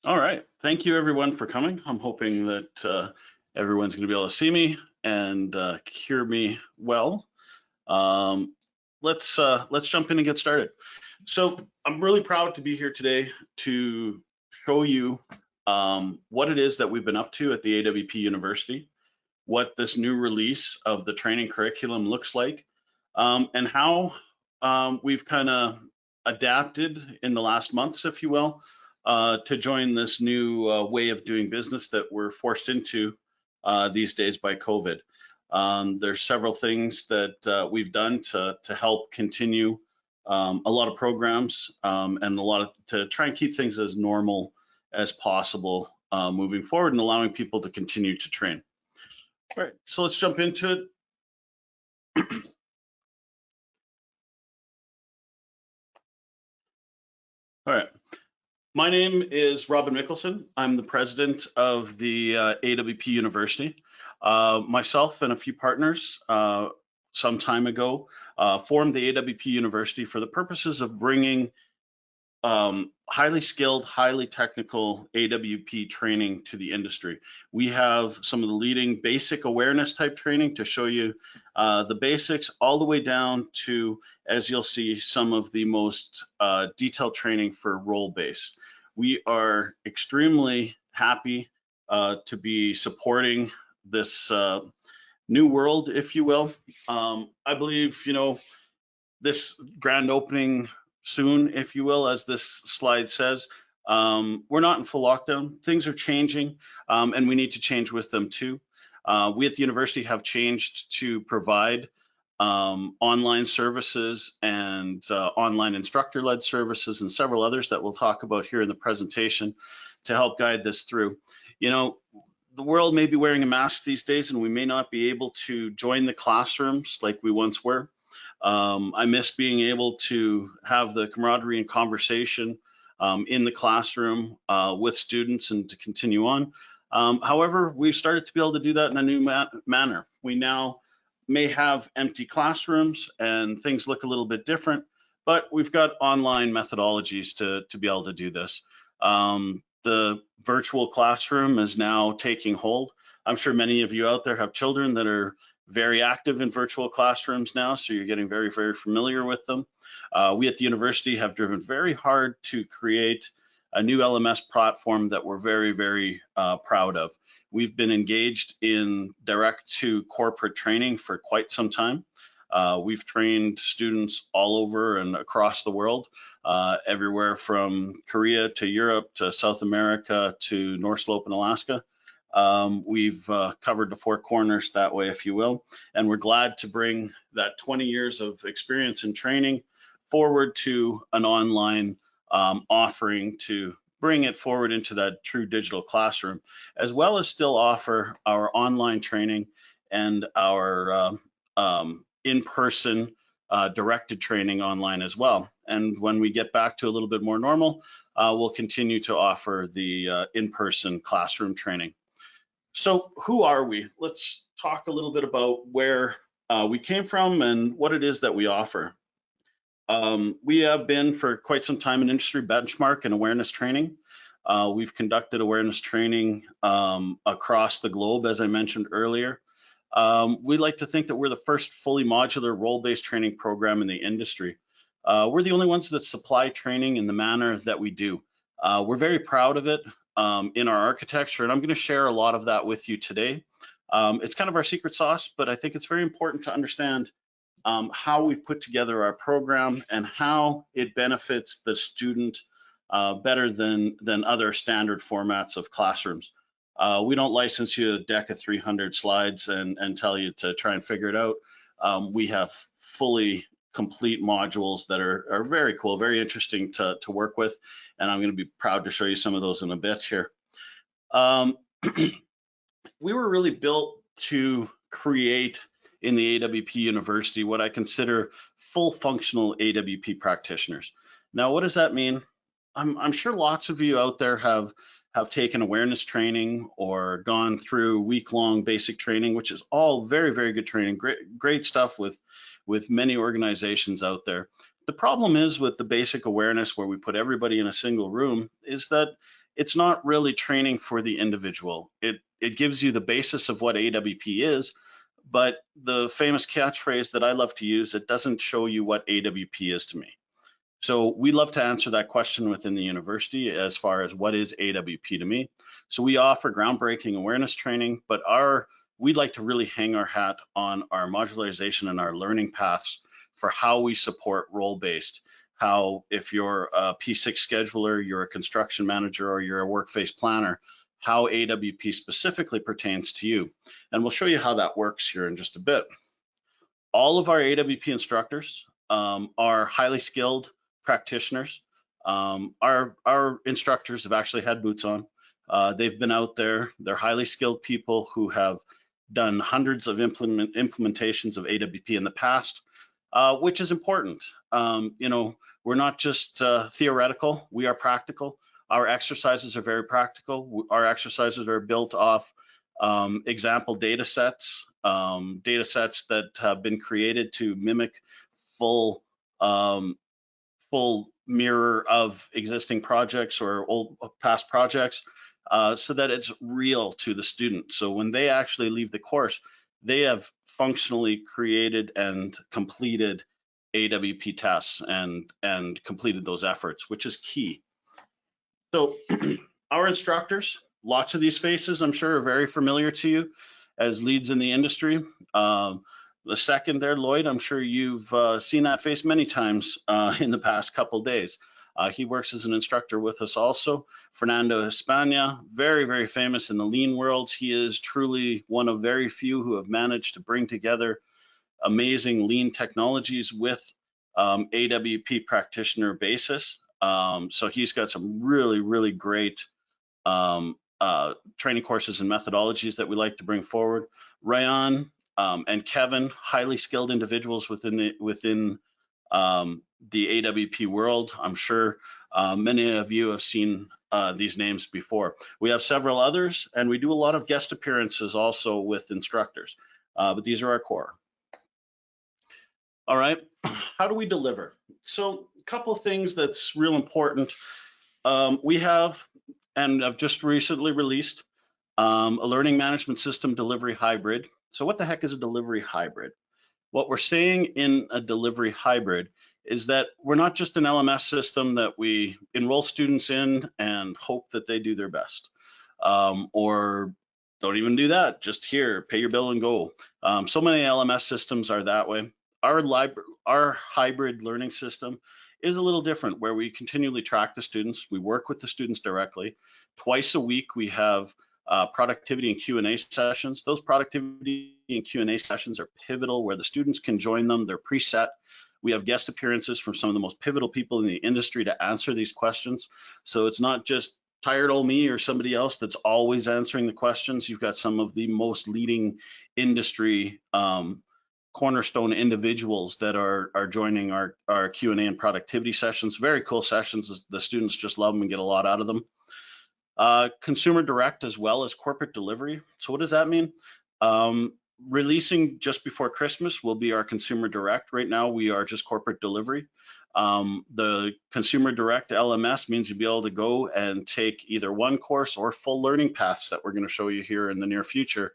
All right. Thank you, everyone, for coming. I'm hoping that everyone's going to be able to see me and hear me well. Um, let's jump in and get started. So I'm really proud to be here today to show you what it is that we've been up to at the AWP University, what this new release of the training curriculum looks like, and how we've kind of adapted in the last months, if you will, to join this new way of doing business that we're forced into these days by COVID. There's several things that we've done to help continue a lot of programs and a lot of to try and keep things as normal as possible moving forward and allowing people to continue to train. All right, so let's jump into it. All right. My name is Robin Mickelson. I'm the president of the AWP University. Myself and a few partners some time ago formed the AWP University for the purposes of bringing highly skilled, highly technical AWP training to the industry. We have some of the leading basic awareness type training to show you the basics all the way down to, as you'll see, some of the most detailed training for role-based. We are extremely happy to be supporting this new world, if you will. I believe, this grand opening soon, if you will, as this slide says. We're not in full lockdown. Things are changing, and we need to change with them too. We at the university have changed to provide online services and online instructor-led services and several others that we'll talk about here in the presentation to help guide this through. The world may be wearing a mask these days, and we may not be able to join the classrooms like we once were. I miss being able to have the camaraderie and conversation in the classroom with students and to continue on. However, we've started to be able to do that in a new manner. We now may have empty classrooms and things look a little bit different, but we've got online methodologies to be able to do this. The virtual classroom is now taking hold. I'm sure many of you out there have children that are very active in virtual classrooms now, so you're getting very, very familiar with them. We at the university have driven very hard to create a new LMS platform that we're very, very proud of. We've been engaged in direct to corporate training for quite some time. We've trained students all over and across the world, everywhere from Korea to Europe to South America to North Slope in Alaska. We've covered the four corners that way, if you will, and we're glad to bring that 20 years of experience in training forward to an online offering to bring it forward into that true digital classroom, as well as still offer our online training and our in-person directed training online as well. And when we get back to a little bit more normal, we'll continue to offer the in-person classroom training. So who are we? Let's talk a little bit about where we came from and what it is that we offer. We have been for quite some time an industry benchmark in awareness training. We've conducted awareness training across the globe, as I mentioned earlier. We like to think that we're the first fully modular role-based training program in the industry. We're the only ones that supply training in the manner that we do. We're very proud of it in our architecture, and I'm going to share a lot of that with you today. It's kind of our secret sauce, but I think it's very important to understand how we put together our program and how it benefits the student better than other standard formats of classrooms. We don't license you a deck of 300 slides and tell you to try and figure it out. We have fully complete modules that are very cool, very interesting to work with, and I'm going to be proud to show you some of those in a bit here. We were really built to create in the AWP University what I consider full functional AWP practitioners. Now, what does that mean? I'm sure lots of you out there have taken awareness training or gone through week-long basic training, which is all very, very good training, great stuff with many organizations out there. The problem is with the basic awareness where we put everybody in a single room is that it's not really training for the individual. It gives you the basis of what AWP is, but the famous catchphrase that I love to use, it doesn't show you what AWP is to me. So we love to answer that question within the university as far as what is AWP to me. So we offer groundbreaking awareness training, but we'd like to really hang our hat on our modularization and our learning paths for how we support role-based. How if you're a P6 scheduler, you're a construction manager, or you're a work-phase planner, how AWP specifically pertains to you. And we'll show you how that works here in just a bit. All of our AWP instructors are highly skilled practitioners. Our instructors have actually had boots on. They've been out there. They're highly skilled people who have done hundreds of implementations of AWP in the past, which is important. We're not just theoretical, we are practical. Our exercises are very practical. Our exercises are built off example data sets that have been created to mimic full mirror of existing projects or old past projects, so that it's real to the student. So when they actually leave the course, they have functionally created and completed AWP tests and completed those efforts, which is key. So our instructors, lots of these faces I'm sure are very familiar to you as leads in the industry. The second there, Lloyd, I'm sure you've seen that face many times in the past couple days. He works as an instructor with us also. Fernando Hispania, very, very famous in the lean worlds. He is truly one of very few who have managed to bring together amazing lean technologies with AWP practitioner basis. So he's got some really, really great training courses and methodologies that we like to bring forward. Ryan and Kevin, highly skilled individuals within the AWP world. I'm sure many of you have seen these names before. We have several others, and we do a lot of guest appearances also with instructors, but these are our core. All right, how do we deliver? So a couple of things that's real important. We have, and I've just recently released, a learning management system delivery hybrid. So what the heck is a delivery hybrid? What we're saying in a delivery hybrid is that we're not just an LMS system that we enroll students in and hope that they do their best, or don't even do that, just here, pay your bill and go. So many LMS systems are that way. Our hybrid learning system is a little different, where we continually track the students. We work with the students directly. Twice a week, we have productivity and Q&A sessions. Those productivity and Q&A sessions are pivotal, where the students can join them. They're preset. We have guest appearances from some of the most pivotal people in the industry to answer these questions. So it's not just tired old me or somebody else that's always answering the questions. You've got some of the most leading industry cornerstone individuals that are joining our Q&A and productivity sessions. Very cool sessions. The students just love them and get a lot out of them. Consumer direct as well as corporate delivery. So what does that mean? Releasing just before Christmas will be our consumer direct. Right now we are just corporate delivery. The consumer direct LMS means you'll be able to go and take either one course or full learning paths that we're going to show you here in the near future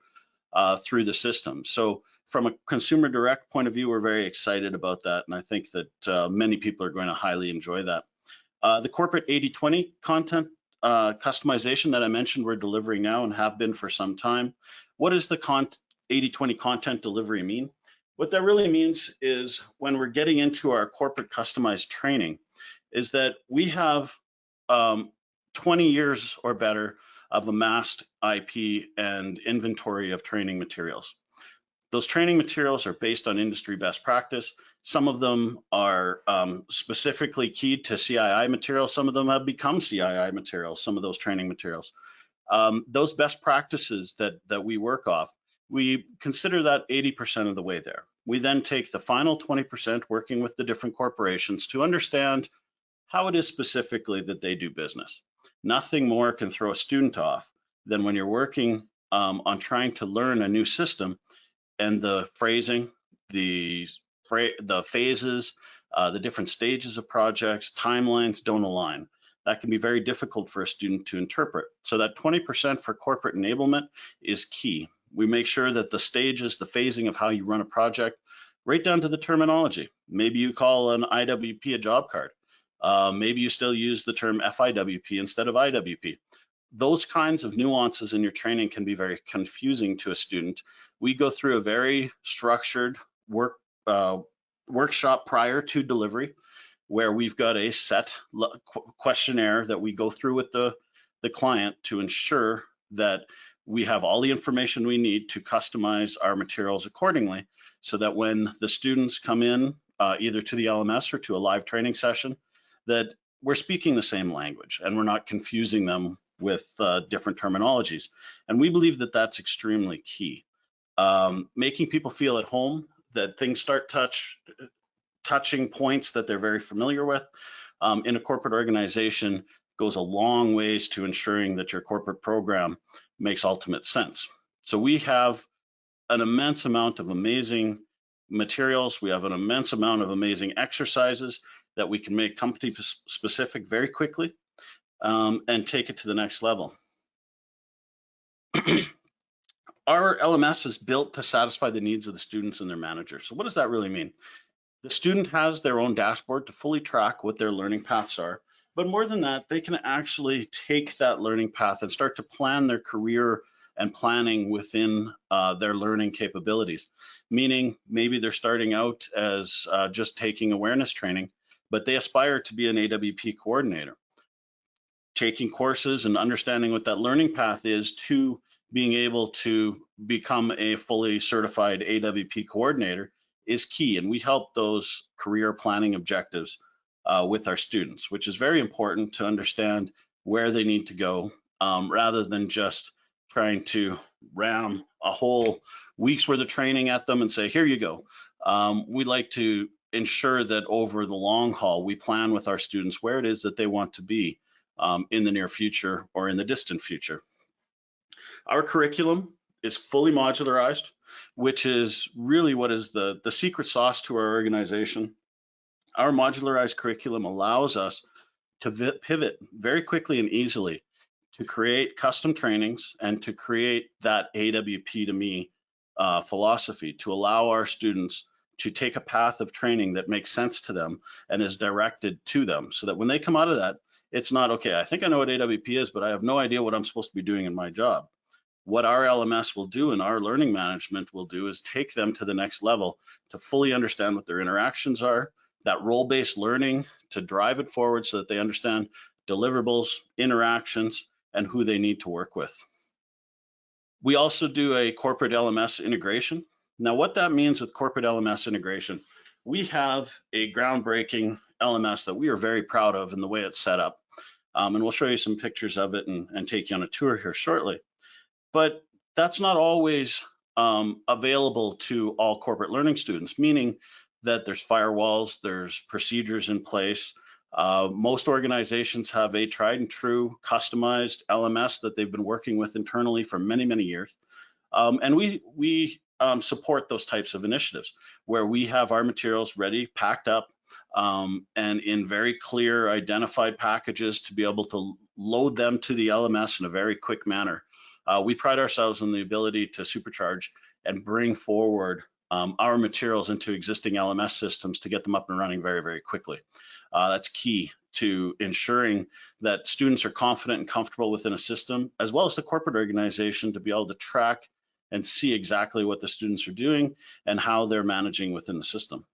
through the system. So from a consumer direct point of view, we're very excited about that, and I think that many people are going to highly enjoy that. The corporate 80/20 content customization that I mentioned we're delivering now and have been for some time. What does the 80/20 content delivery mean? What that really means is when we're getting into our corporate customized training is that we have 20 years or better of amassed IP and inventory of training materials. Those training materials are based on industry best practice. Some of them are specifically keyed to CII materials. Some of them have become CII materials, some of those training materials. Those best practices that we work off, we consider that 80% of the way there. We then take the final 20% working with the different corporations to understand how it is specifically that they do business. Nothing more can throw a student off than when you're working on trying to learn a new system and the phrasing, the phases, the different stages of projects, timelines don't align. that can be very difficult for a student to interpret. So that 20% for corporate enablement is key. We make sure that the stages, the phasing of how you run a project, right down to the terminology. Maybe you call an IWP a job card. Maybe you still use the term FIWP instead of IWP. Those kinds of nuances in your training can be very confusing to a student. We go through a very structured workshop prior to delivery, where we've got a set questionnaire that we go through with the client to ensure that we have all the information we need to customize our materials accordingly, so that when the students come in either to the LMS or to a live training session, that we're speaking the same language and we're not confusing them with different terminologies. And we believe that that's extremely key. Making people feel at home, that things start touching points that they're very familiar with in a corporate organization goes a long ways to ensuring that your corporate program makes ultimate sense. So we have an immense amount of amazing materials. We have an immense amount of amazing exercises that we can make company specific very quickly and take it to the next level. Our LMS is built to satisfy the needs of the students and their managers. So what does that really mean? The student has their own dashboard to fully track what their learning paths are. But more than that, they can actually take that learning path and start to plan their career and planning within their learning capabilities. Meaning maybe they're starting out as just taking awareness training, but they aspire to be an AWP coordinator. Taking courses and understanding what that learning path is to being able to become a fully certified AWP coordinator is key. And we help those career planning objectives with our students, which is very important to understand where they need to go rather than just trying to ram a whole week's worth of training at them and say, here you go. We like to ensure that over the long haul, we plan with our students where it is that they want to be in the near future or in the distant future. Our curriculum is fully modularized, which is really what is the secret sauce to our organization. Our modularized curriculum allows us to pivot very quickly and easily to create custom trainings and to create that AWP to me philosophy, to allow our students to take a path of training that makes sense to them and is directed to them, so that when they come out of that, it's not, okay, I think I know what AWP is, but I have no idea what I'm supposed to be doing in my job. What our LMS will do and our learning management will do is take them to the next level to fully understand what their interactions are, that role-based learning to drive it forward so that they understand deliverables, interactions, and who they need to work with. We also do a corporate LMS integration. Now, what that means with corporate LMS integration, we have a groundbreaking LMS that we are very proud of in the way it's set up. And we'll show you some pictures of it and take you on a tour here shortly. But that's not always available to all corporate learning students, meaning that there's firewalls, there's procedures in place. Most organizations have a tried and true customized LMS that they've been working with internally for many, many years. And we support those types of initiatives where we have our materials ready, packed up, and in very clear identified packages to be able to load them to the LMS in a very quick manner. We pride ourselves on the ability to supercharge and bring forward our materials into existing LMS systems to get them up and running very, very quickly. That's key to ensuring that students are confident and comfortable within a system, as well as the corporate organization, to be able to track and see exactly what the students are doing and how they're managing within the system.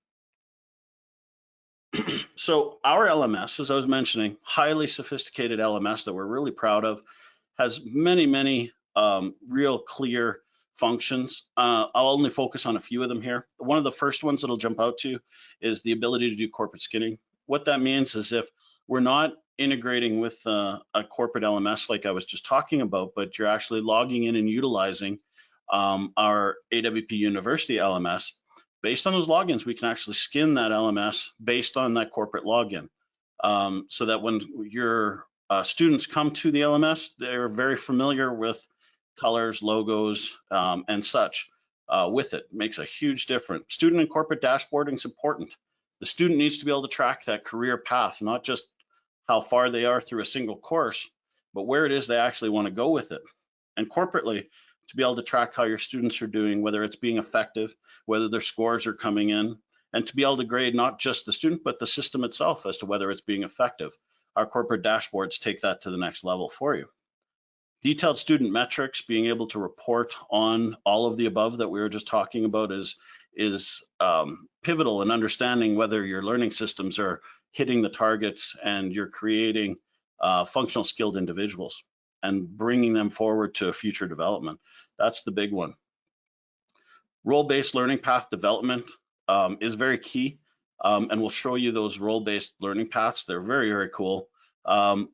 So our LMS, as I was mentioning, highly sophisticated LMS that we're really proud of, has many, many real clear functions. I'll only focus on a few of them here. One of the first ones that'll jump out to you is the ability to do corporate skinning. What that means is if we're not integrating with a corporate LMS like I was just talking about, but you're actually logging in and utilizing our AWP University LMS, based on those logins, we can actually skin that LMS based on that corporate login, so that when your students come to the LMS, they're very familiar with colors, logos, and such with it. Makes a huge difference. Student and corporate dashboarding is important. The student needs to be able to track that career path, not just how far they are through a single course, but where it is they actually want to go with it. And corporately, to be able to track how your students are doing, whether it's being effective, whether their scores are coming in, and to be able to grade not just the student, but the system itself as to whether it's being effective. Our corporate dashboards take that to the next level for you. Detailed student metrics, being able to report on all of the above that we were just talking about is pivotal in understanding whether your learning systems are hitting the targets and you're creating functional skilled individuals and bringing them forward to future development. That's the big one. Role-based learning path development is very key, and we'll show you those role-based learning paths. They're very, very cool.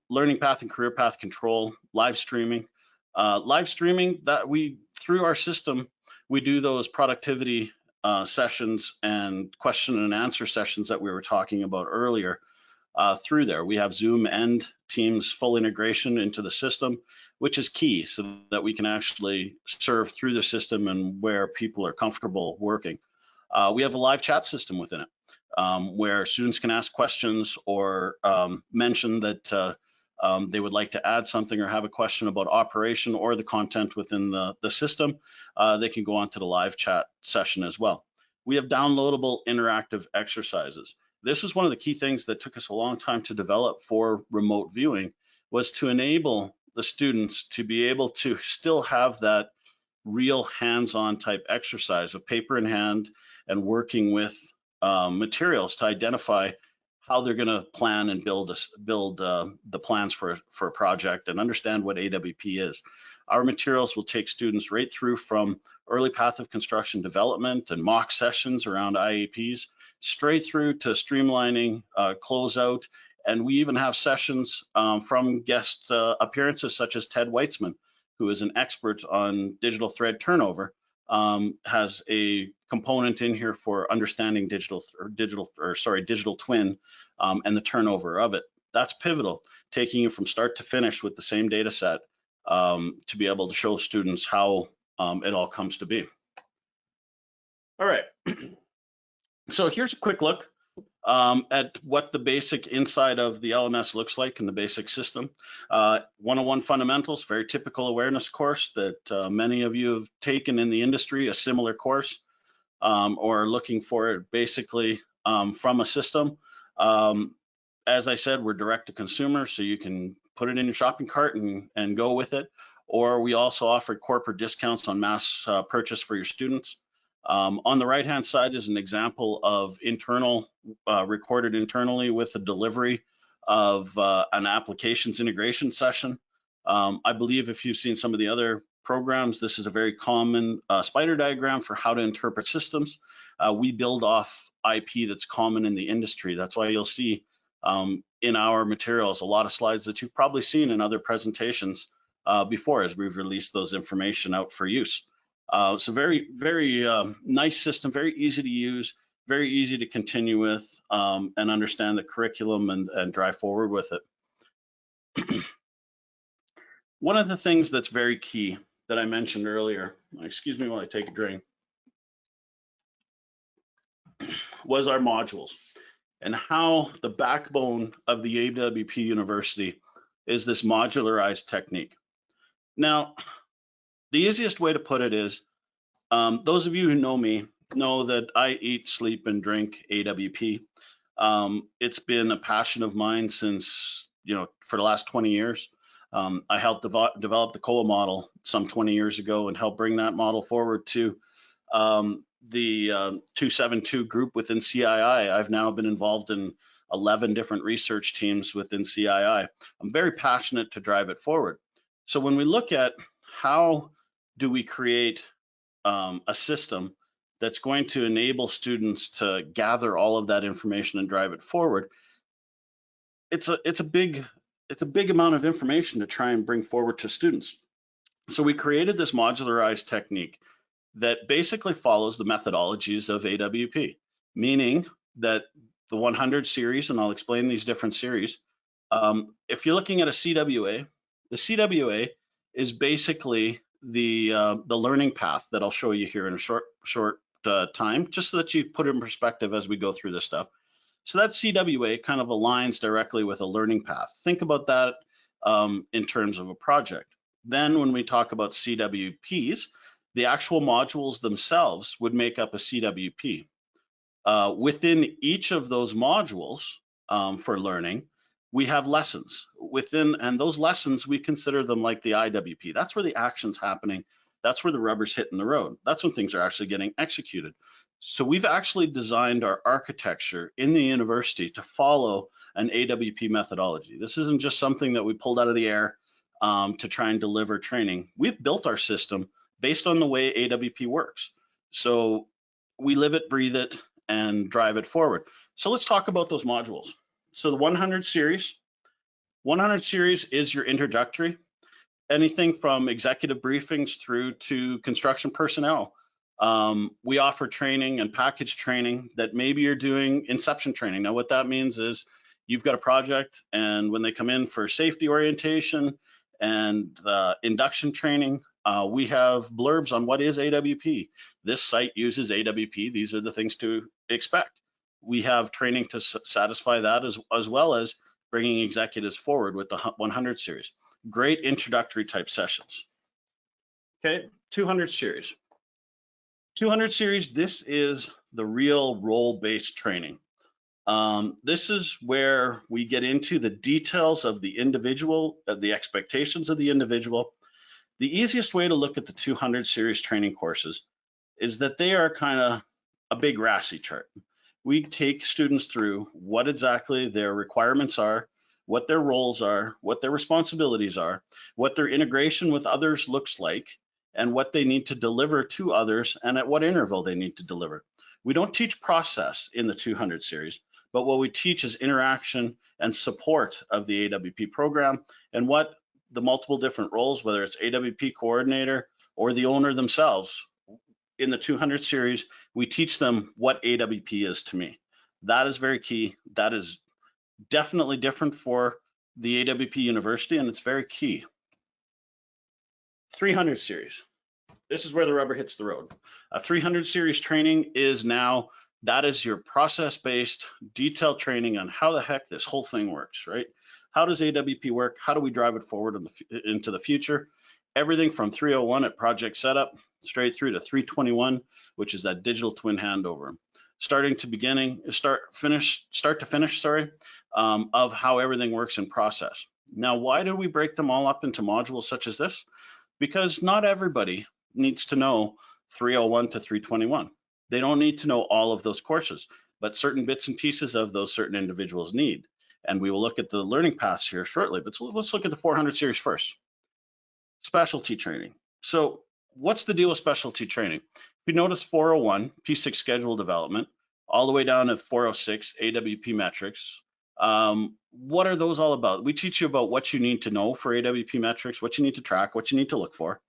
Learning path and career path control, live streaming. Live streaming, that we, through our system, we do those productivity sessions and question and answer sessions that we were talking about earlier. Through there, we have Zoom and Teams full integration into the system, which is key so that we can actually serve through the system and where people are comfortable working. We have a live chat system within it, where students can ask questions or mention that they would like to add something or have a question about operation or the content within the system. They can go on to the live chat session as well. We have downloadable interactive exercises. This is one of the key things that took us a long time to develop for remote viewing, was to enable the students to be able to still have that real hands-on type exercise of paper in hand and working with materials to identify how they're going to plan and build the plans for a project and understand what AWP is. Our materials will take students right through from early path of construction development and mock sessions around IAPs, straight through to streamlining, closeout, and we even have sessions from guest appearances such as Ted Weitzman, who is an expert on digital thread turnover, has a component in here for understanding digital twin and the turnover of it. That's pivotal, taking you from start to finish with the same data set to be able to show students how it all comes to be. All right, so here's a quick look at what the basic inside of the LMS looks like in the basic system. 101 fundamentals, very typical awareness course that many of you have taken in the industry, a similar course, or looking for it basically from a system. As I said, we're direct to consumer, so you can put it in your shopping cart and go with it. Or we also offer corporate discounts on mass purchase for your students. On the right-hand side is an example of internal, recorded internally with the delivery of an applications integration session. I believe if you've seen some of the other programs, this is a very common spider diagram for how to interpret systems. We build off IP that's common in the industry. That's why you'll see in our materials a lot of slides that you've probably seen in other presentations before, as we've released those information out for use. So very, very nice system, very easy to use, very easy to continue with and understand the curriculum and drive forward with it. One of the things that's very key that I mentioned earlier, excuse me while I take a drink, was our modules and how the backbone of the AWP University is this modularized technique. Now, the easiest way to put it is, those of you who know me know that I eat, sleep, and drink AWP. It's been a passion of mine since, for the last 20 years. I helped develop the COA model some 20 years ago and helped bring that model forward to the 272 group within CII. I've now been involved in 11 different research teams within CII. I'm very passionate to drive it forward. So when we look at how do we create a system that's going to enable students to gather all of that information and drive it forward, it's a big amount of information to try and bring forward to students. So we created this modularized technique that basically follows the methodologies of AWP, meaning that the 100 series, and I'll explain these different series. If you're looking at a CWA, the CWA is basically the learning path that I'll show you here in a short time, just so that you put it in perspective as we go through this stuff. So that CWA kind of aligns directly with a learning path. Think about that in terms of a project. Then when we talk about CWPs, the actual modules themselves would make up a CWP. Within each of those modules for learning, we have lessons within, and those lessons, we consider them like the IWP. That's where the action's happening. That's where the rubber's hitting the road. That's when things are actually getting executed. So we've actually designed our architecture in the university to follow an AWP methodology. This isn't just something that we pulled out of the air to try and deliver training. We've built our system based on the way AWP works. So we live it, breathe it, and drive it forward. So let's talk about those modules. So the 100 series is your introductory, anything from executive briefings through to construction personnel. We offer training and package training that maybe you're doing inception training. Now what that means is you've got a project, and when they come in for safety orientation and induction training, we have blurbs on what is AWP. This site uses AWP. These are the things to expect. We have training to satisfy that as well as bringing executives forward with the 100 series. Great introductory type sessions. Okay, 200 series. 200 series, this is the real role-based training. This is where we get into the details of the individual, the expectations of the individual. The easiest way to look at the 200 series training courses is that they are kind of a big RASI chart. We take students through what exactly their requirements are, what their roles are, what their responsibilities are, what their integration with others looks like, and what they need to deliver to others and at what interval they need to deliver. We don't teach process in the 200 series, but what we teach is interaction and support of the AWP program and what the multiple different roles, whether it's AWP coordinator or the owner themselves. In the 200 series, we teach them what AWP is to me. That is very key. That is definitely different for the AWP University, and it's very key. 300 series. This is where the rubber hits the road. A 300 series training is now, that is your process-based detailed training on how the heck this whole thing works, right? How does AWP work? How do we drive it forward into the future? Everything from 301 at project setup, straight through to 321, which is that digital twin handover. Start to finish, of how everything works in process. Now, why do we break them all up into modules such as this? Because not everybody needs to know 301 to 321. They don't need to know all of those courses, but certain bits and pieces of those certain individuals need. And we will look at the learning paths here shortly, but let's look at the 400 series first. Specialty training. So what's the deal with specialty training? If you notice 401, P6 schedule development, all the way down to 406, AWP metrics. What are those all about? We teach you about what you need to know for AWP metrics, what you need to track, what you need to look for.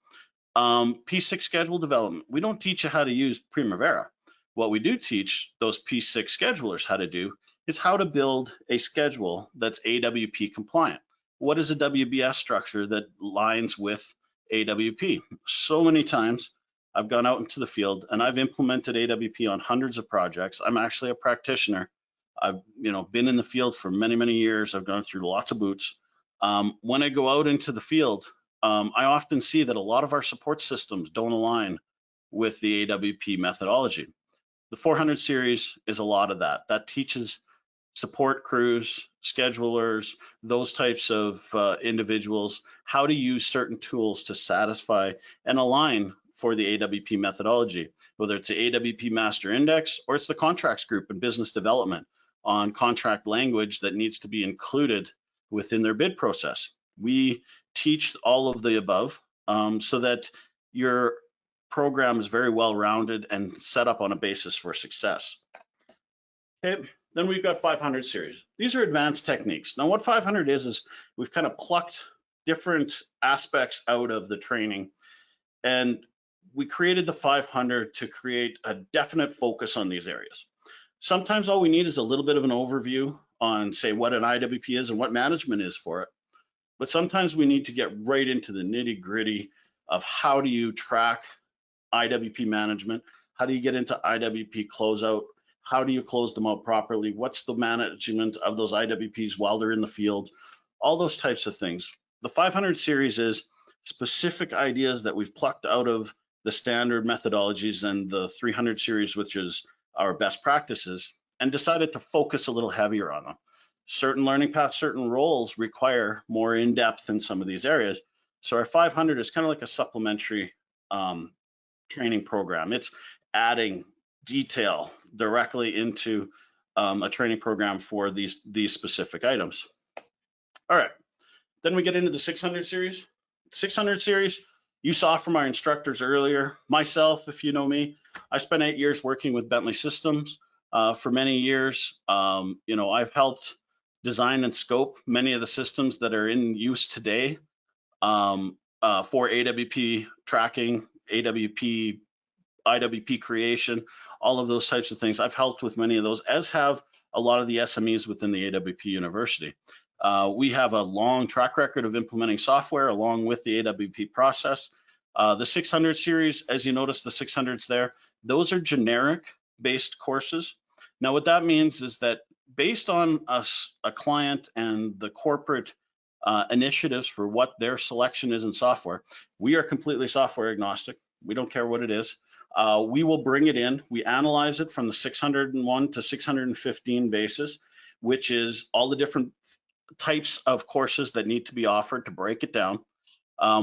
P6 schedule development. We don't teach you how to use Primavera. What we do teach those P6 schedulers how to do is how to build a schedule that's AWP compliant. What is a WBS structure that lines with AWP? So many times I've gone out into the field and I've implemented AWP on hundreds of projects. I'm actually a practitioner. I've been in the field for many, many years. I've gone through lots of boots. When I go out into the field, I often see that a lot of our support systems don't align with the AWP methodology. The 400 series is a lot of that. That teaches support crews, schedulers, those types of individuals, how to use certain tools to satisfy and align for the AWP methodology, whether it's the AWP Master Index or it's the contracts group and business development on contract language that needs to be included within their bid process. We teach all of the above so that your program is very well-rounded and set up on a basis for success. Okay. Then we've got 500 series. These are advanced techniques. Now what 500 is we've kind of plucked different aspects out of the training, and we created the 500 to create a definite focus on these areas. Sometimes all we need is a little bit of an overview on, say, what an IWP is and what management is for it. But sometimes we need to get right into the nitty-gritty of how do you track IWP management? How do you get into IWP closeout? How do you close them out properly? What's the management of those IWPs while they're in the field? All those types of things. The 500 series is specific ideas that we've plucked out of the standard methodologies, and the 300 series, which is our best practices, and decided to focus a little heavier on them. Certain learning paths, certain roles require more in-depth in some of these areas. So our 500 is kind of like a supplementary training program. It's adding detail directly into a training program for these specific items. All right, then we get into the 600 series. 600 series, you saw from our instructors earlier. Myself, if you know me, I spent 8 years working with Bentley Systems for many years. You know, I've helped design and scope many of the systems that are in use today for AWP tracking, IWP creation, all of those types of things. I've helped with many of those, as have a lot of the SMEs within the AWP University. We have a long track record of implementing software along with the AWP process. The 600 series, as you notice, the 600s there, those are generic based courses. Now, what that means is that based on a client and the corporate initiatives for what their selection is in software, we are completely software agnostic. We don't care what it is. We will bring it in. We analyze it from the 601 to 615 basis, which is all the different types of courses that need to be offered to break it down,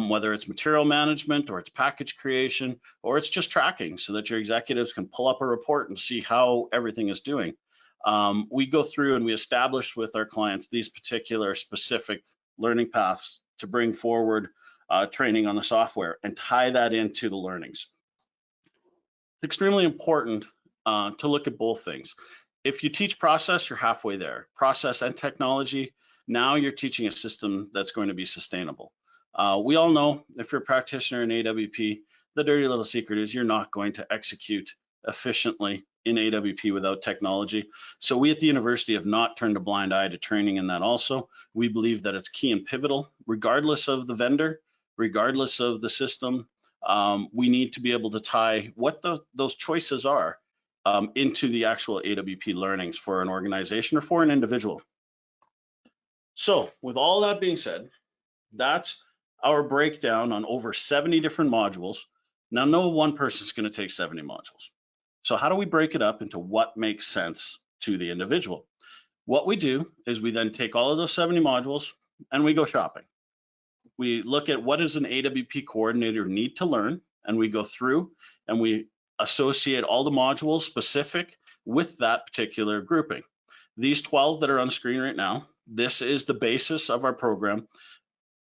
whether it's material management or it's package creation or it's just tracking so that your executives can pull up a report and see how everything is doing. We go through and we establish with our clients these particular specific learning paths to bring forward training on the software and tie that into the learnings. It's extremely important to look at both things. If you teach process, you're halfway there. Process and technology, now you're teaching a system that's going to be sustainable. We all know, if you're a practitioner in AWP, the dirty little secret is you're not going to execute efficiently in AWP without technology. So we at the university have not turned a blind eye to training in that also. We believe that it's key and pivotal, regardless of the vendor, regardless of the system. We need to be able to tie what those choices are into the actual AWP learnings for an organization or for an individual. So with all that being said, that's our breakdown on over 70 different modules. Now, no one person is going to take 70 modules. So how do we break it up into what makes sense to the individual? What we do is we then take all of those 70 modules and we go shopping. We look at what does an AWP coordinator need to learn, and we go through and we associate all the modules specific with that particular grouping. These 12 that are on screen right now, this is the basis of our program.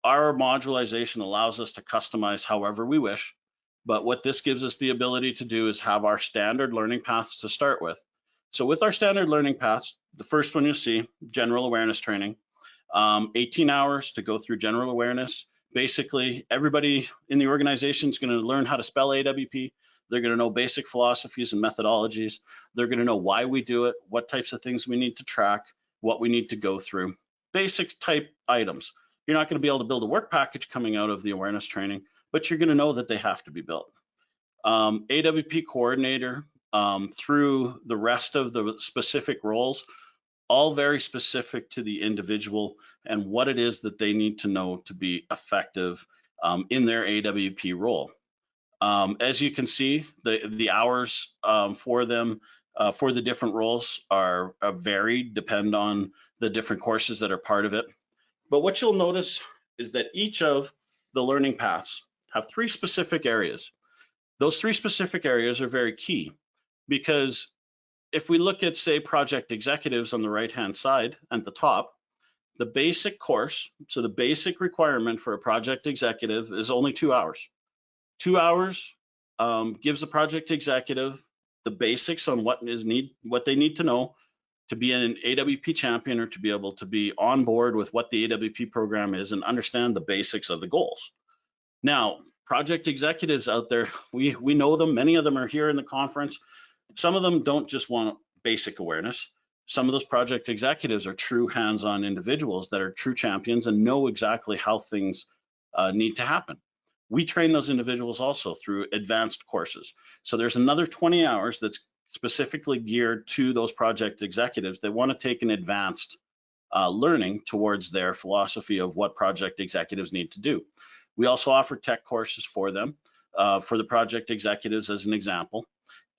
Our modularization allows us to customize however we wish, but what this gives us the ability to do is have our standard learning paths to start with. So with our standard learning paths, the first one you see, general awareness training, 18 hours to go through general awareness. Basically, everybody in the organization is going to learn how to spell AWP. They're going to know basic philosophies and methodologies. They're going to know why we do it, what types of things we need to track, what we need to go through. Basic type items. You're not going to be able to build a work package coming out of the awareness training, but you're going to know that they have to be built. AWP coordinator through the rest of the specific roles, all very specific to the individual and what it is that they need to know to be effective in their AWP role. As you can see, the hours for them, for the different roles are varied, depend on the different courses that are part of it. But what you'll notice is that each of the learning paths have 3 specific areas. Those 3 specific areas are very key because if we look at, say, project executives on the right-hand side at the top, the basic course, so the basic requirement for a project executive is only 2 hours. 2 hours gives the project executive the basics on what they need to know to be an AWP champion or to be able to be on board with what the AWP program is and understand the basics of the goals. Now, project executives out there, we know them. Many of them are here in the conference. Some of them don't just want basic awareness. Some of those project executives are true hands-on individuals that are true champions and know exactly how things need to happen. We train those individuals also through advanced courses. So there's another 20 hours that's specifically geared to those project executives that want to take an advanced learning towards their philosophy of what project executives need to do. We also offer tech courses for them, for the project executives as an example.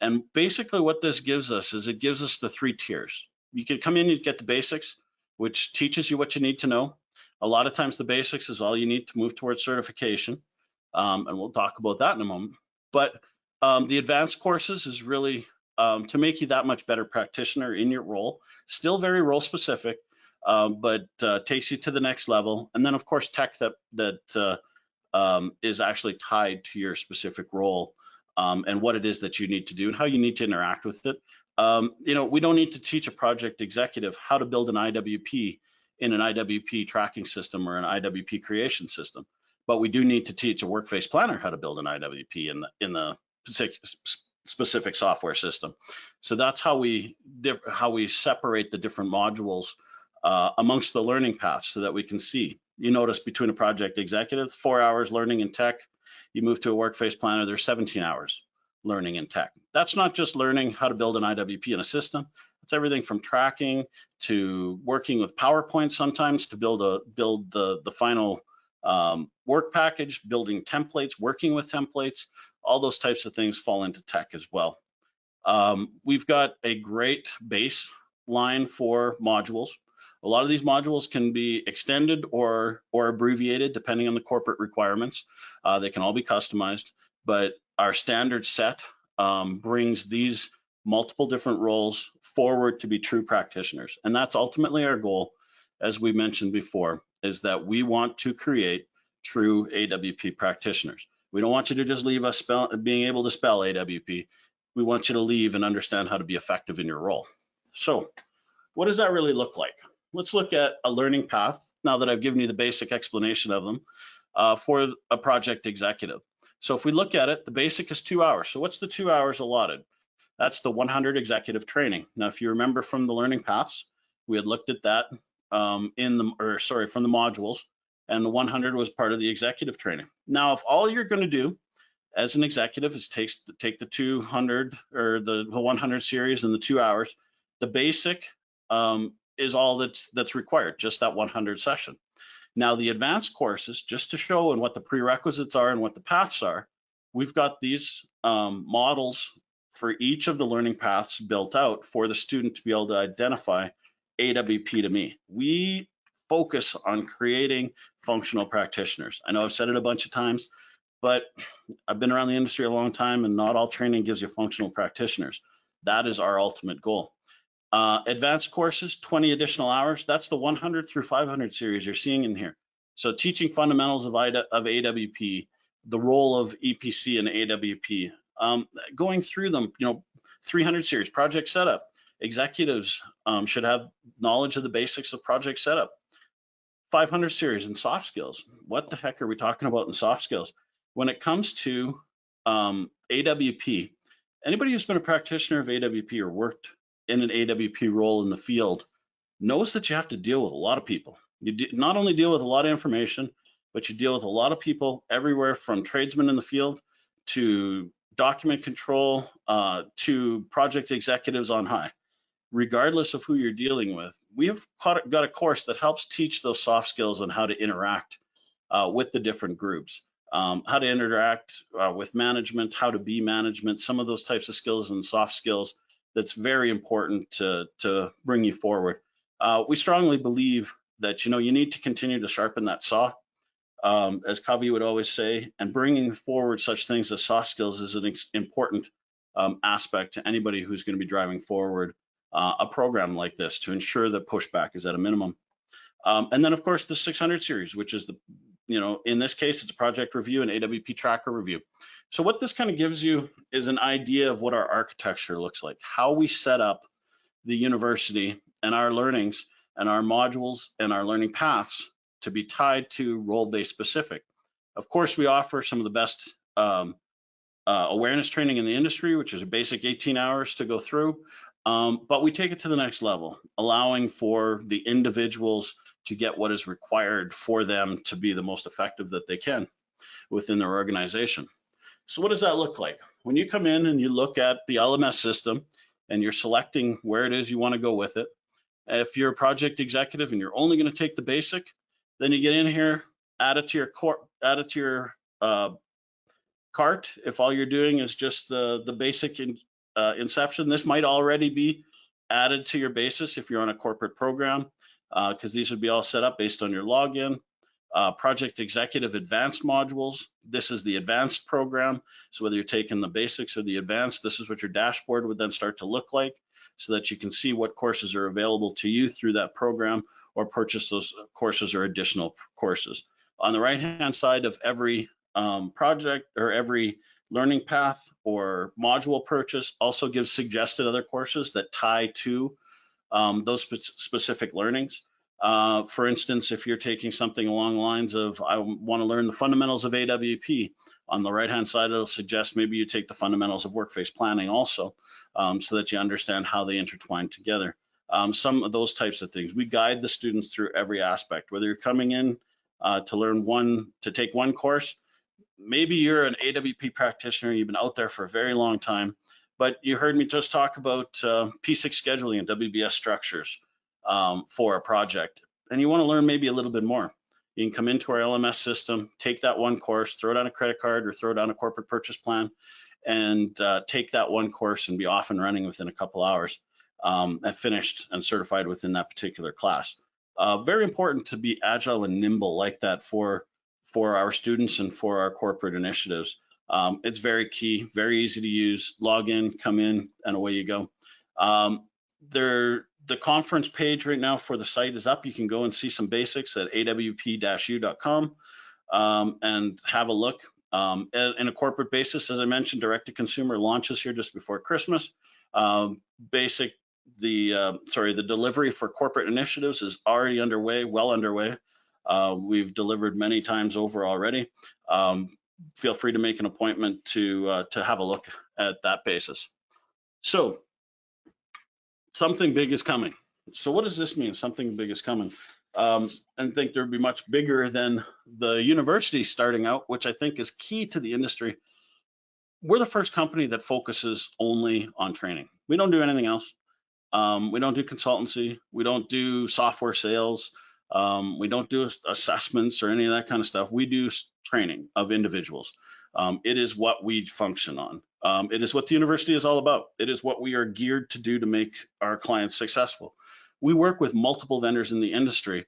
And basically what this gives us is it gives us the 3 tiers. You can come in, you get the basics, which teaches you what you need to know. A lot of times the basics is all you need to move towards certification. And we'll talk about that in a moment. But the advanced courses is really to make you that much better practitioner in your role, still very role specific, but takes you to the next level. And then of course, tech that is actually tied to your specific role and what it is that you need to do and how you need to interact with it. We don't need to teach a project executive how to build an IWP in an IWP tracking system or an IWP creation system, but we do need to teach a workface planner how to build an IWP in the specific software system. So that's how we separate the different modules amongst the learning paths so that we can see. You notice between a project executive, 4 hours learning in tech. You move to a workface planner, there's 17 hours learning in tech. That's not just learning how to build an IWP in a system. It's everything from tracking to working with PowerPoint sometimes to build the final work package, building templates, working with templates. All those types of things fall into tech as well. We've got a great baseline for modules. A lot of these modules can be extended or abbreviated depending on the corporate requirements. They can all be customized, but our standard set brings these multiple different roles forward to be true practitioners. And that's ultimately our goal, as we mentioned before, is that we want to create true AWP practitioners. We don't want you to just leave us being able to spell AWP. We want you to leave and understand how to be effective in your role. So what does that really look like? Let's look at a learning path, now that I've given you the basic explanation of them, for a project executive. So if we look at it, the basic is 2 hours. So what's the 2 hours allotted? That's the 100 executive training. Now, if you remember from the learning paths, we had looked at that from the modules, and the 100 was part of the executive training. Now, if all you're going to do as an executive is take the 200 or the 100 series in the 2 hours, the basic is all that's required, just that 100 session. Now, the advanced courses, just to show and what the prerequisites are and what the paths are, we've got these models for each of the learning paths built out for the student to be able to identify AWP to me. We focus on creating functional practitioners. I know I've said it a bunch of times, but I've been around the industry a long time, and not all training gives you functional practitioners. That is our ultimate goal. Advanced courses, 20 additional hours. That's the 100 through 500 series you're seeing in here. So teaching fundamentals of AWP, the role of EPC and AWP, going through them, 300 series, project setup. Executives should have knowledge of the basics of project setup. 500 series in soft skills. What the heck are we talking about in soft skills? When it comes to AWP, anybody who's been a practitioner of AWP or worked in an AWP role in the field knows that you have to deal with a lot of people. You not only deal with a lot of information, but you deal with a lot of people everywhere, from tradesmen in the field to document control to project executives on high. Regardless of who you're dealing with, we have got a course that helps teach those soft skills on how to interact with the different groups, how to interact with management, how to be management, some of those types of skills and soft skills. That's very important to bring you forward. We strongly believe that you need to continue to sharpen that saw, as Kavi would always say, and bringing forward such things as soft skills is an important aspect to anybody who's going to be driving forward a program like this to ensure that pushback is at a minimum. And then, of course, the 600 series, which is in this case, it's a project review and AWP tracker review. So what this kind of gives you is an idea of what our architecture looks like, how we set up the university and our learnings and our modules and our learning paths to be tied to role-based specific. Of course, we offer some of the best awareness training in the industry, which is a basic 18 hours to go through, but we take it to the next level, allowing for the individuals to get what is required for them to be the most effective that they can within their organization. So what does that look like? When you come in and you look at the LMS system, and you're selecting where it is you want to go with it. If you're a project executive and you're only going to take the basic, then you get in here, add it to your cart. If all you're doing is just the basic inception, this might already be added to your basis if you're on a corporate program, because these would be all set up based on your login. Project Executive Advanced modules. This is the advanced program. So whether you're taking the basics or the advanced, this is what your dashboard would then start to look like, so that you can see what courses are available to you through that program, or purchase those courses or additional courses. On the right-hand side of every project or every learning path or module purchase also gives suggested other courses that tie to those specific learnings. For instance, if you're taking something along the lines of, I want to learn the fundamentals of AWP, on the right-hand side, it'll suggest maybe you take the fundamentals of workplace planning also, so that you understand how they intertwine together. Some of those types of things. We guide the students through every aspect, whether you're coming in to take one course. Maybe you're an AWP practitioner, you've been out there for a very long time, but you heard me just talk about P6 scheduling and WBS structures for a project, and you want to learn maybe a little bit more. You can come into our LMS system, take that one course, throw down a credit card or throw down a corporate purchase plan, and take that one course and be off and running within a couple hours, and finished and certified within that particular class. Very important to be agile and nimble like that for our students and for our corporate initiatives. It's very key, very easy to use. Log in, come in, and away you go. The conference page right now for the site is up. You can go and see some basics at awp-u.com and have a look. In a corporate basis, as I mentioned, direct-to-consumer launches here just before Christmas. The delivery for corporate initiatives is already underway, well underway. We've delivered many times over already. Feel free to make an appointment to have a look at that basis. So something big is coming. So what does this mean? Something big is coming. And I think there'd be much bigger than the university starting out, which I think is key to the industry. We're the first company that focuses only on training. We don't do anything else. We don't do consultancy. We don't do software sales. We don't do assessments or any of that kind of stuff. We do training of individuals. It is what we function on. It is what the university is all about. It is what we are geared to do to make our clients successful. We work with multiple vendors in the industry,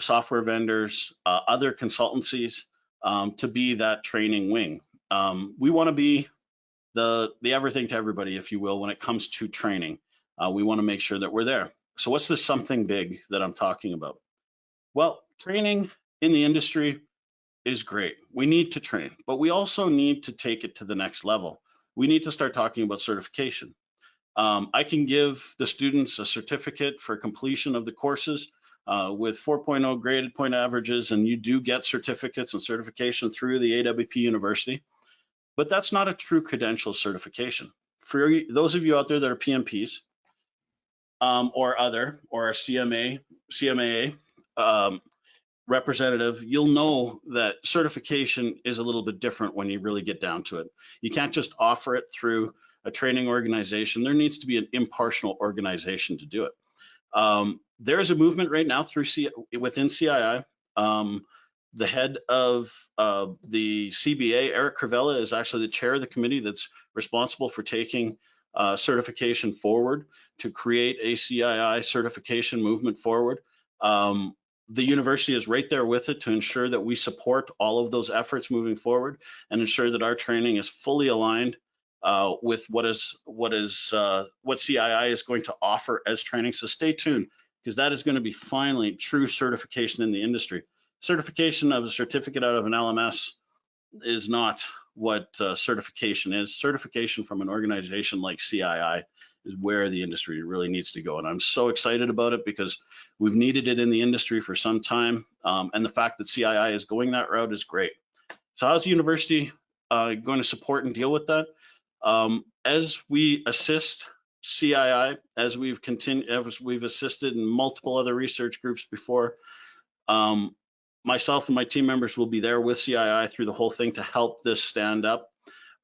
software vendors, other consultancies, to be that training wing. We want to be the everything to everybody, if you will, when it comes to training. We want to make sure that we're there. So what's this something big that I'm talking about? Well, training in the industry is great. We need to train, but we also need to take it to the next level. We need to start talking about certification. I can give the students a certificate for completion of the courses with 4.0 graded point averages, and you do get certificates and certification through the AWP University, but that's not a true credential certification. For those of you out there that are PMPs, or a CMAA representative, you'll know that certification is a little bit different when you really get down to it. You can't just offer it through a training organization. There needs to be an impartial organization to do it. There is a movement right now within CII. The head of the CBA, Eric Cravella, is actually the chair of the committee that's responsible for taking certification forward to create a CII certification movement forward. The university is right there with it to ensure that we support all of those efforts moving forward and ensure that our training is fully aligned with what CII is going to offer as training. So stay tuned, because that is going to be finally true certification in the industry. Certification of a certificate out of an LMS is not what certification is. Certification from an organization like CII is where the industry really needs to go. And I'm so excited about it because we've needed it in the industry for some time. And the fact that CII is going that route is great. So how's the university going to support and deal with that? As we assist CII, as we've assisted in multiple other research groups before, myself and my team members will be there with CII through the whole thing to help this stand up.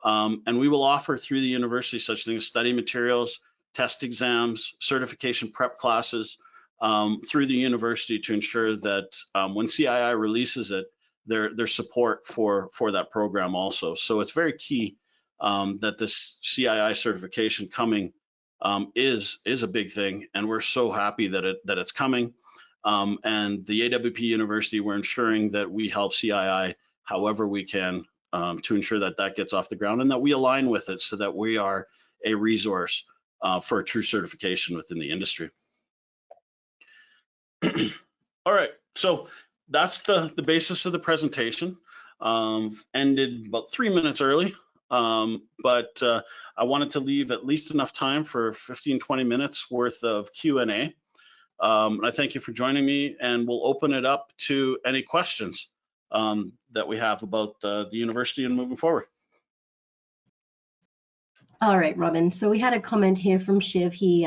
And we will offer through the university such things as study materials, test exams, certification prep classes through the university to ensure that when CII releases it, there's support for that program also. So it's very key that this CII certification coming is a big thing, and we're so happy that it's coming. And the AWP University, we're ensuring that we help CII however we can to ensure that that gets off the ground and that we align with it so that we are a resource for a true certification within the industry. All right, so that's the basis of the presentation. Ended about 3 minutes early, but I wanted to leave at least enough time for 15-20 minutes worth of Q&A. I thank you for joining me, and we'll open it up to any questions that we have about the university and moving forward. All right, Robin. So we had a comment here from Shiv. He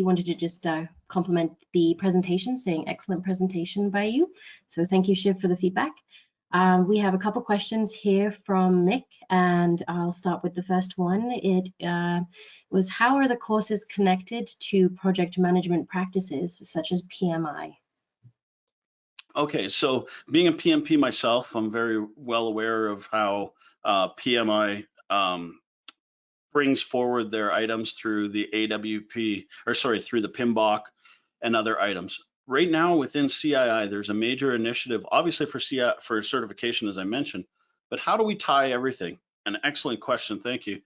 wanted to just compliment the presentation, saying excellent presentation by you. So thank you, Shiv, for the feedback. We have a couple questions here from Mick, and I'll start with the first one. It was, how are the courses connected to project management practices such as PMI? Okay, so being a PMP myself, I'm very well aware of how PMI brings forward their items through the AWP, or sorry, through the PMBOK and other items. Right now within CII, there's a major initiative, obviously for CII, for certification, as I mentioned, but how do we tie everything? An excellent question, thank you.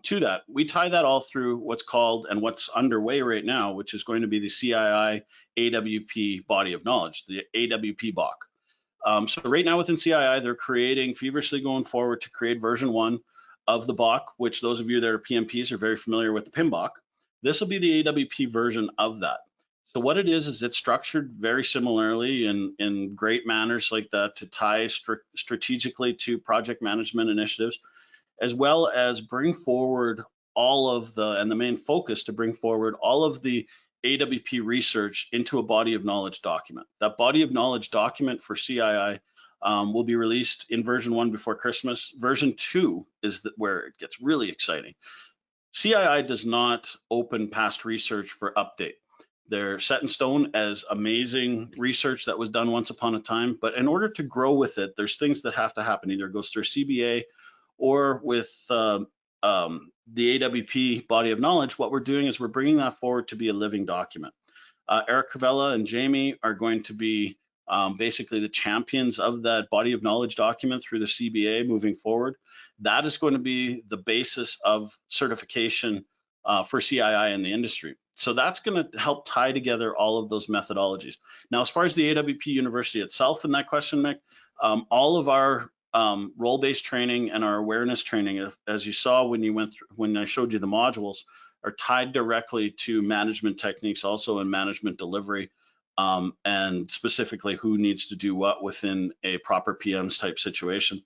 To that, we tie that all through what's called and what's underway right now, which is going to be the CII AWP body of knowledge, the AWP BOK. So right now within CII, they're creating, feverishly going forward to create version 1 of the BOK, which those of you that are PMPs are very familiar with the PMBOK. This will be the AWP version of that. So what it is it's structured very similarly in great manners like that to tie strategically to project management initiatives, as well as bring forward all of and the main focus to bring forward all of the AWP research into a body of knowledge document. That body of knowledge document for CII will be released in version 1 before Christmas. Version 2 is where it gets really exciting. CII does not open past research for update. They're set in stone as amazing research that was done once upon a time, but in order to grow with it, there's things that have to happen. Either it goes through CBA or with the AWP body of knowledge. What we're doing is we're bringing that forward to be a living document. Eric Cavella and Jamie are going to be basically the champions of that body of knowledge document through the CBA moving forward. That is going to be the basis of certification for CII in the industry. So that's going to help tie together all of those methodologies. Now, as far as the AWP University itself in that question, Mick, all of our role-based training and our awareness training, as you saw when you went through, when I showed you the modules, are tied directly to management techniques, also in management delivery, and specifically who needs to do what within a proper PMs type situation,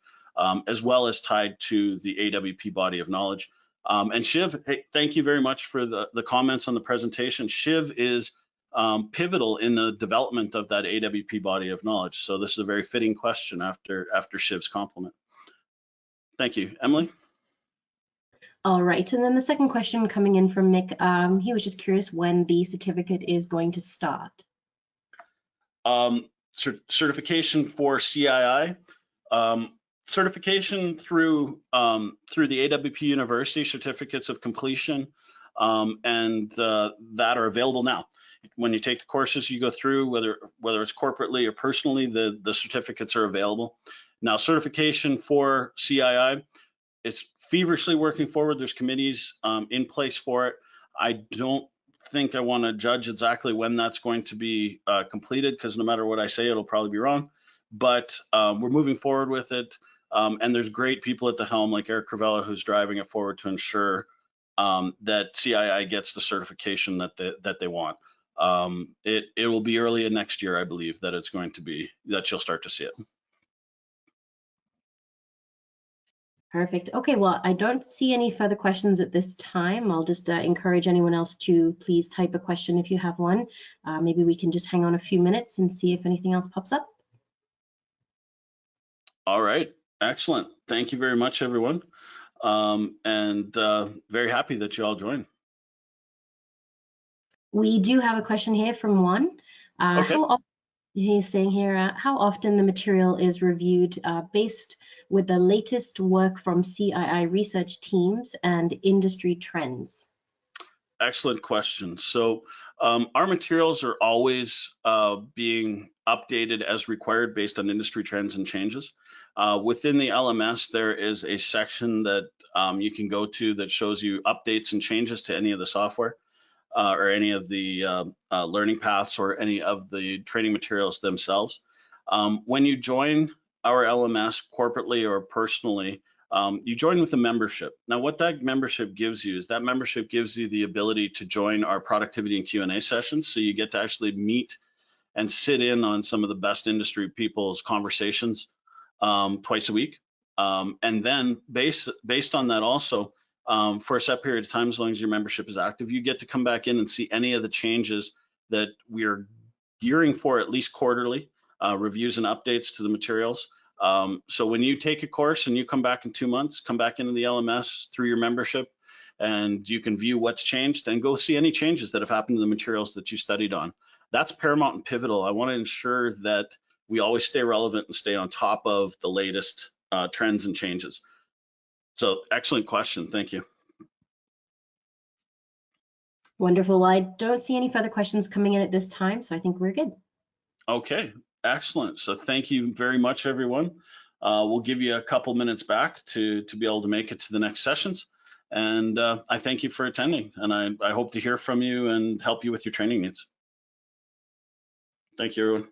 as well as tied to the AWP body of knowledge. And Shiv, hey, thank you very much for the comments on the presentation. Shiv is pivotal in the development of that AWP body of knowledge. So this is a very fitting question after Shiv's compliment. Thank you. Emily? All right, and then the second question coming in from Mick, he was just curious when the certificate is going to start. Certification for CII. Certification through the AWP University certificates of completion, and that are available now. When you take the courses you go through, whether it's corporately or personally, the certificates are available. Now, certification for CII, it's feverishly working forward. There's committees in place for it. I don't think I want to judge exactly when that's going to be completed, because no matter what I say, it'll probably be wrong. But we're moving forward with it. And there's great people at the helm like Eric Cravella, who's driving it forward to ensure that CII gets the certification that they want. It will be early in next year, I believe, that it's going to be, that you'll start to see it. Perfect. Okay, well, I don't see any further questions at this time. I'll just encourage anyone else to please type a question if you have one. Maybe we can just hang on a few minutes and see if anything else pops up. All right, excellent. Thank you very much, everyone. And very happy that you all joined. We do have a question here from Juan. Okay. He's saying here, how often the material is reviewed based with the latest work from CII research teams and industry trends? Excellent question. So our materials are always being updated as required based on industry trends and changes. Within the LMS, there is a section that you can go to that shows you updates and changes to any of the software or any of the learning paths or any of the training materials themselves. When you join our LMS corporately or personally, you join with a membership. Now, what that membership gives you is that membership gives you the ability to join our productivity and Q&A sessions. So you get to actually meet and sit in on some of the best industry people's conversations twice a week. And then based on that also, for a set period of time, as long as your membership is active, you get to come back in and see any of the changes that we are gearing for at least quarterly, reviews and updates to the materials. So when you take a course and you come back in 2 months, come back into the LMS through your membership, and you can view what's changed and go see any changes that have happened to the materials that you studied on. That's paramount and pivotal. I want to ensure that we always stay relevant and stay on top of the latest trends and changes. So excellent question. Thank you. Wonderful. Well, I don't see any further questions coming in at this time, so I think we're good. Okay, excellent. So thank you very much, everyone. We'll give you a couple minutes back to be able to make it to the next sessions. And I thank you for attending, and I hope to hear from you and help you with your training needs. Thank you, everyone.